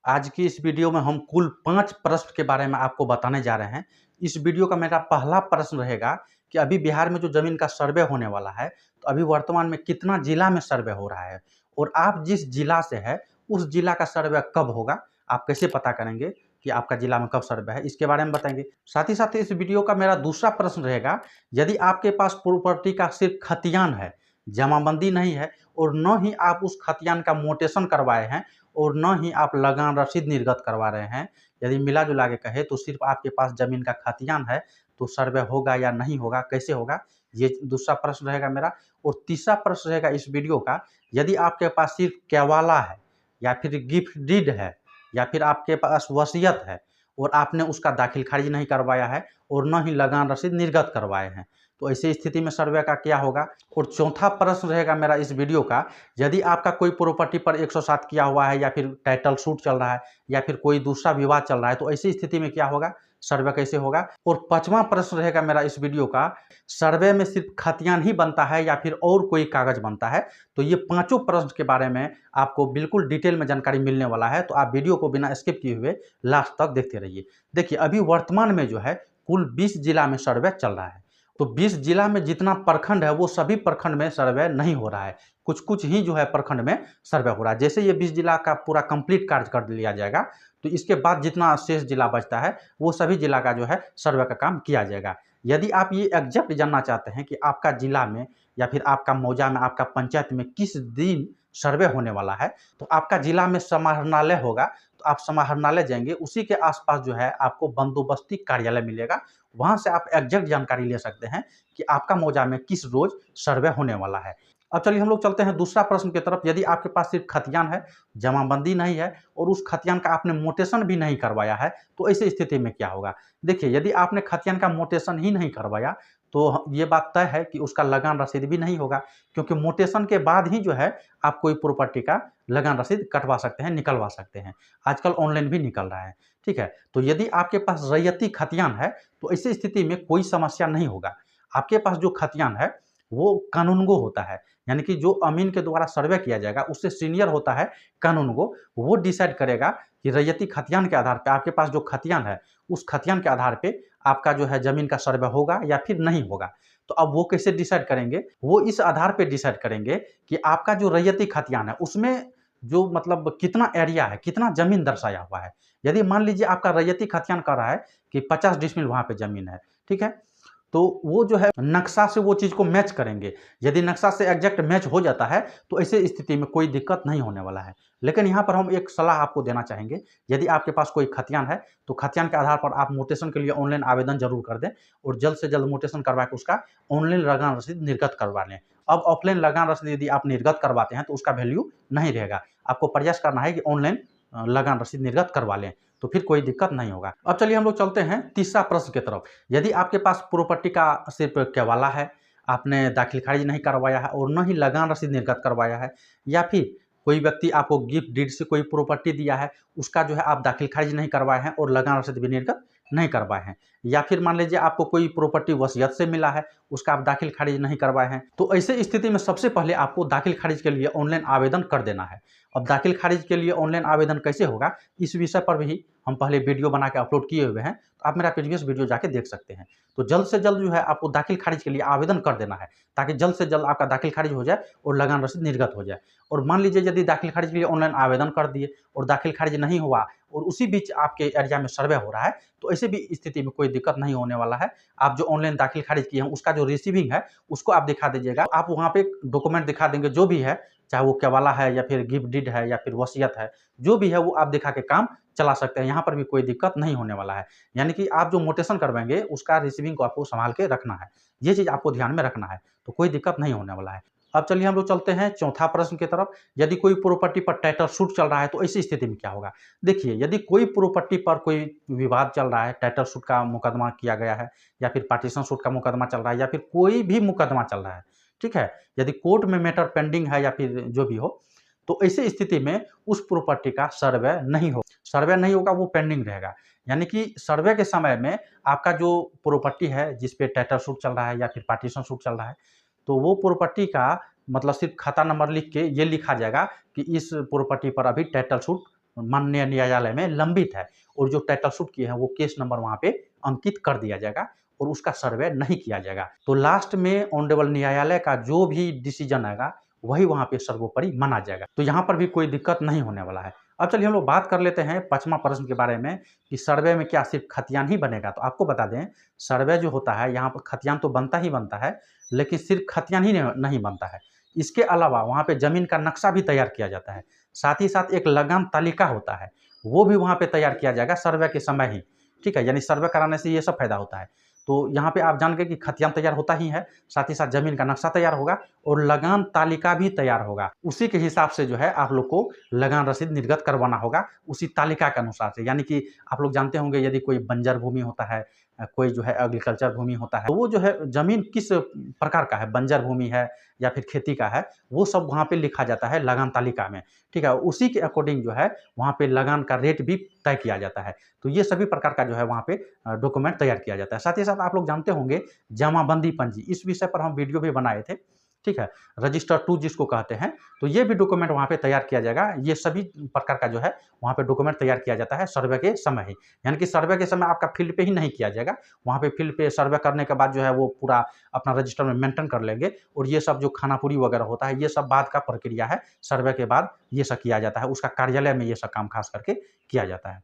आज की इस वीडियो में हम कुल 5 प्रश्न के बारे में आपको बताने जा रहे हैं। इस वीडियो का मेरा पहला प्रश्न रहेगा कि अभी बिहार में जो ज़मीन का सर्वे होने वाला है, तो अभी वर्तमान में कितना जिला में सर्वे हो रहा है और आप जिस जिला से है, उस जिला का सर्वे कब होगा? आप कैसे पता करेंगे कि आपका जिला में कब सर्वे है? इसके बारे में बताएँगे। साथ ही साथ इस वीडियो का मेरा दूसरा प्रश्न रहेगा, यदि आपके पास प्रॉपर्टी का सिर्फ खतियान है, जमाबंदी नहीं है और न ही आप उस खतियान का मोटेशन करवाए हैं और न ही आप लगान रसीद निर्गत करवा रहे हैं, यदि मिला जुला के कहे तो सिर्फ आपके पास ज़मीन का खतियान है, तो सर्वे होगा या नहीं होगा, कैसे होगा? ये दूसरा प्रश्न रहेगा मेरा। और तीसरा प्रश्न रहेगा इस वीडियो का, यदि आपके पास सिर्फ केवाला है या फिर गिफ्ट डीड है या फिर आपके पास वसीयत है और आपने उसका दाखिल खारिज नहीं करवाया है और न ही लगान रसीद निर्गत करवाए हैं, तो ऐसी स्थिति में सर्वे का क्या होगा? और चौथा प्रश्न रहेगा मेरा इस वीडियो का, यदि आपका कोई प्रॉपर्टी पर 107 किया हुआ है या फिर टाइटल सूट चल रहा है या फिर कोई दूसरा विवाद चल रहा है, तो ऐसी स्थिति में क्या होगा? सर्वे कैसे होगा? और पांचवां प्रश्न रहेगा मेरा इस वीडियो का, सर्वे में सिर्फ खतियान ही बनता है या फिर और कोई कागज बनता है? तो ये पांचों प्रश्न के बारे में आपको बिल्कुल डिटेल में जानकारी मिलने वाला है, तो आप वीडियो को बिना स्किप किए हुए लास्ट तक देखते रहिए। देखिए, अभी वर्तमान में जो है कुल 20 जिला में सर्वे चल रहा है, तो 20 जिला में जितना प्रखंड है वो सभी प्रखंड में सर्वे नहीं हो रहा है, कुछ कुछ ही जो है प्रखंड में सर्वे हो रहा है। जैसे ये 20 जिला का पूरा कंप्लीट कार्य कर लिया जाएगा, तो इसके बाद जितना शेष जिला बचता है वो सभी जिला का जो है सर्वे का काम किया जाएगा। यदि आप ये एग्जैक्ट जानना चाहते हैं कि आपका जिला में या फिर आपका मौजा में, आपका पंचायत में किस दिन सर्वे होने वाला है, तो आपका जिला में समाहरणालय होगा, तो आप समाहरणालय जाएंगे, उसी के आसपास जो है आपको बंदोबस्ती कार्यालय मिलेगा, वहाँ से आप एग्जैक्ट जानकारी ले सकते हैं कि आपका मौजा में किस रोज सर्वे होने वाला है। अब चलिए हम लोग चलते हैं दूसरा प्रश्न की तरफ। यदि आपके पास सिर्फ खतियान है, जमाबंदी नहीं है और उस खतियान का आपने मोटेशन भी नहीं करवाया है, तो ऐसी स्थिति में क्या होगा? देखिए, यदि आपने खतियान का मोटेशन ही नहीं करवाया, तो ये बात तय है कि उसका लगान रसीद भी नहीं होगा, क्योंकि मोटेशन के बाद ही जो है आप कोई प्रॉपर्टी का लगान रसीद कटवा सकते हैं, निकलवा सकते हैं। आजकल ऑनलाइन भी निकल रहा है, ठीक है? तो यदि आपके पास रैयती खतियान है, तो ऐसी स्थिति में कोई समस्या नहीं होगा। आपके पास जो खतियान है वो कानूनगो होता है, यानी कि जो अमीन के द्वारा सर्वे किया जाएगा उससे सीनियर होता है कानूनगो, वो डिसाइड करेगा कि रैयती खतियान के आधार पे आपके पास जो खतियान है, उस खतियान के आधार पे आपका जो है ज़मीन का सर्वे होगा या फिर नहीं होगा। तो अब वो कैसे डिसाइड करेंगे? वो इस आधार पे डिसाइड करेंगे कि आपका जो रैयती खतियान है उसमें जो मतलब कितना एरिया है, कितना ज़मीन दर्शाया हुआ है। यदि मान लीजिए आपका रैयती खतियान कह रहा है कि 50 डिसमिल वहाँ पे ज़मीन है, ठीक है? तो वो जो है नक्शा से वो चीज़ को मैच करेंगे। यदि नक्शा से एग्जैक्ट मैच हो जाता है, तो ऐसे स्थिति में कोई दिक्कत नहीं होने वाला है। लेकिन यहाँ पर हम एक सलाह आपको देना चाहेंगे, यदि आपके पास कोई खतियान है, तो खतियान के आधार पर आप मोटेशन के लिए ऑनलाइन आवेदन ज़रूर कर दें और जल्द से जल्द मोटेशन करवा के उसका ऑनलाइन लगान रसीद निर्गत करवा लें। अब ऑफलाइन लगान रसीद यदि आप निर्गत करवाते हैं, तो उसका वैल्यू नहीं रहेगा। आपको प्रयास करना है कि ऑनलाइन लगान रसीद निर्गत करवा लें, तो फिर कोई दिक्कत नहीं होगा। अब चलिए हम लोग चलते हैं तीसरा प्रश्न की तरफ। यदि आपके पास प्रॉपर्टी का सिर्फ केवाला है, आपने दाखिल खारिज नहीं करवाया है और न ही लगान रसीद निर्गत करवाया है, या फिर कोई व्यक्ति आपको गिफ्ट डीड से कोई प्रॉपर्टी दिया है, उसका जो है आप दाखिल खारिज नहीं करवाए हैं और लगान रसीद भी निर्गत नहीं करवाए हैं, या फिर मान लीजिए आपको कोई प्रॉपर्टी वसीयत से मिला है, उसका आप दाखिल खारिज नहीं करवाए हैं, तो ऐसे स्थिति में सबसे पहले आपको दाखिल खारिज के लिए ऑनलाइन आवेदन कर देना है। अब दाखिल खारिज के लिए ऑनलाइन आवेदन कैसे होगा, इस विषय पर भी हम पहले वीडियो बना के अपलोड किए हुए हैं, तो आप मेरा प्रीवियस वीडियो जाके देख सकते हैं। तो जल्द से जल्द जो है आपको दाखिल खारिज के लिए आवेदन कर देना है, ताकि जल्द से जल्द आपका दाखिल खारिज हो जाए और लगान रसीद निर्गत हो जाए। और मान लीजिए यदि दाखिल खारिज के लिए ऑनलाइन आवेदन कर दिए और दाखिल खारिज नहीं हुआ और उसी बीच आपके एरिया में सर्वे हो रहा है, तो ऐसे भी स्थिति में कोई दिक्कत नहीं होने वाला है। आप जो ऑनलाइन दाखिल खारिज किए हैं उसका जो रिसीविंग है उसको आप दिखा दीजिएगा। आप वहाँ पे डॉक्यूमेंट दिखा देंगे, जो भी है, चाहे वो केवाला है या फिर गिफ्ट डीड है या फिर वसीयत है, जो भी है वो आप दिखा के काम चला सकते हैं। यहाँ पर भी कोई दिक्कत नहीं होने वाला है। यानी कि आप जो मोटेशन करवाएंगे उसका रिसीविंग को आपको संभाल के रखना है, ये चीज़ आपको ध्यान में रखना है, तो कोई दिक्कत नहीं होने वाला है। अब चलिए हम लोग चलते हैं चौथा प्रश्न की तरफ। यदि कोई प्रॉपर्टी पर टाइटल सूट चल रहा है, तो ऐसी स्थिति में क्या होगा? देखिए, यदि कोई प्रॉपर्टी पर कोई विवाद चल रहा है, टाइटल सूट का मुकदमा किया गया है या फिर पार्टीशन सूट का मुकदमा चल रहा है या फिर कोई भी मुकदमा चल रहा है, ठीक है? यदि कोर्ट में मैटर पेंडिंग है या फिर जो भी हो, तो ऐसी स्थिति में उस प्रॉपर्टी का सर्वे नहीं होगा, वो पेंडिंग रहेगा। यानी कि सर्वे के समय में आपका जो प्रॉपर्टी है जिस पे टाइटल सूट चल रहा है या फिर पार्टीशन सूट चल रहा है, तो वो प्रॉपर्टी का मतलब सिर्फ खाता नंबर लिख के ये लिखा जाएगा कि इस प्रॉपर्टी पर अभी टाइटल सूट माननीय न्यायालय में लंबित है और जो टाइटल सूट किए हैं वो केस नंबर वहाँ पे अंकित कर दिया जाएगा और उसका सर्वे नहीं किया जाएगा। तो लास्ट में ऑनरेबल न्यायालय का जो भी डिसीजन आएगा वही वहाँ पे सर्वोपरि माना जाएगा। तो यहाँ पर भी कोई दिक्कत नहीं होने वाला है। अब चलिए हम लोग बात कर लेते हैं 5वां प्रश्न के बारे में कि सर्वे में क्या सिर्फ खतियान ही बनेगा। तो आपको बता दें, सर्वे जो होता है यहाँ पर खतियान तो बनता ही बनता है, लेकिन सिर्फ खतियान ही नहीं बनता है। इसके अलावा वहाँ पे ज़मीन का नक्शा भी तैयार किया जाता है। साथ ही साथ एक लगान तालिका होता है, वो भी वहाँ पे तैयार किया जाएगा सर्वे के समय ही। ठीक है, यानी सर्वे कराने से ये सब फायदा होता है। तो यहाँ पे आप जान गए कि खतियान तैयार होता ही है, साथ ही साथ ज़मीन का नक्शा तैयार होगा और लगान तालिका भी तैयार होगा। उसी के हिसाब से जो है आप लोग को लगान रसीद निर्गत करवाना होगा उसी तालिका के अनुसार से। यानी कि आप लोग जानते होंगे यदि कोई बंजर भूमि होता है, कोई जो है एग्रीकल्चर भूमि होता है, तो वो जो है ज़मीन किस प्रकार का है, बंजर भूमि है या फिर खेती का है, वो सब वहाँ पे लिखा जाता है लगान तालिका में। ठीक है, उसी के अकॉर्डिंग जो है वहाँ पे लगान का रेट भी तय किया जाता है। तो ये सभी प्रकार का जो है वहाँ पे डॉक्यूमेंट तैयार किया जाता है। साथ ही साथ आप लोग जानते होंगे जमाबंदी पंजी, इस विषय पर हम वीडियो भी बनाए थे। ठीक है, रजिस्टर 2 जिसको कहते हैं, तो ये भी डॉक्यूमेंट वहाँ पे तैयार किया जाएगा। ये सभी प्रकार का जो है वहाँ पे डॉक्यूमेंट तैयार किया जाता है सर्वे के समय ही। यानी कि सर्वे के समय आपका फील्ड पे ही नहीं किया जाएगा, वहाँ पे फील्ड पे सर्वे करने के बाद जो है वो पूरा अपना रजिस्टर में मेंटेन कर लेंगे और ये सब जो खानापुरी वगैरह होता है, ये सब बाद का प्रक्रिया है। सर्वे के बाद ये सब किया जाता है, उसका कार्यालय में ये सब काम खास करके किया जाता है।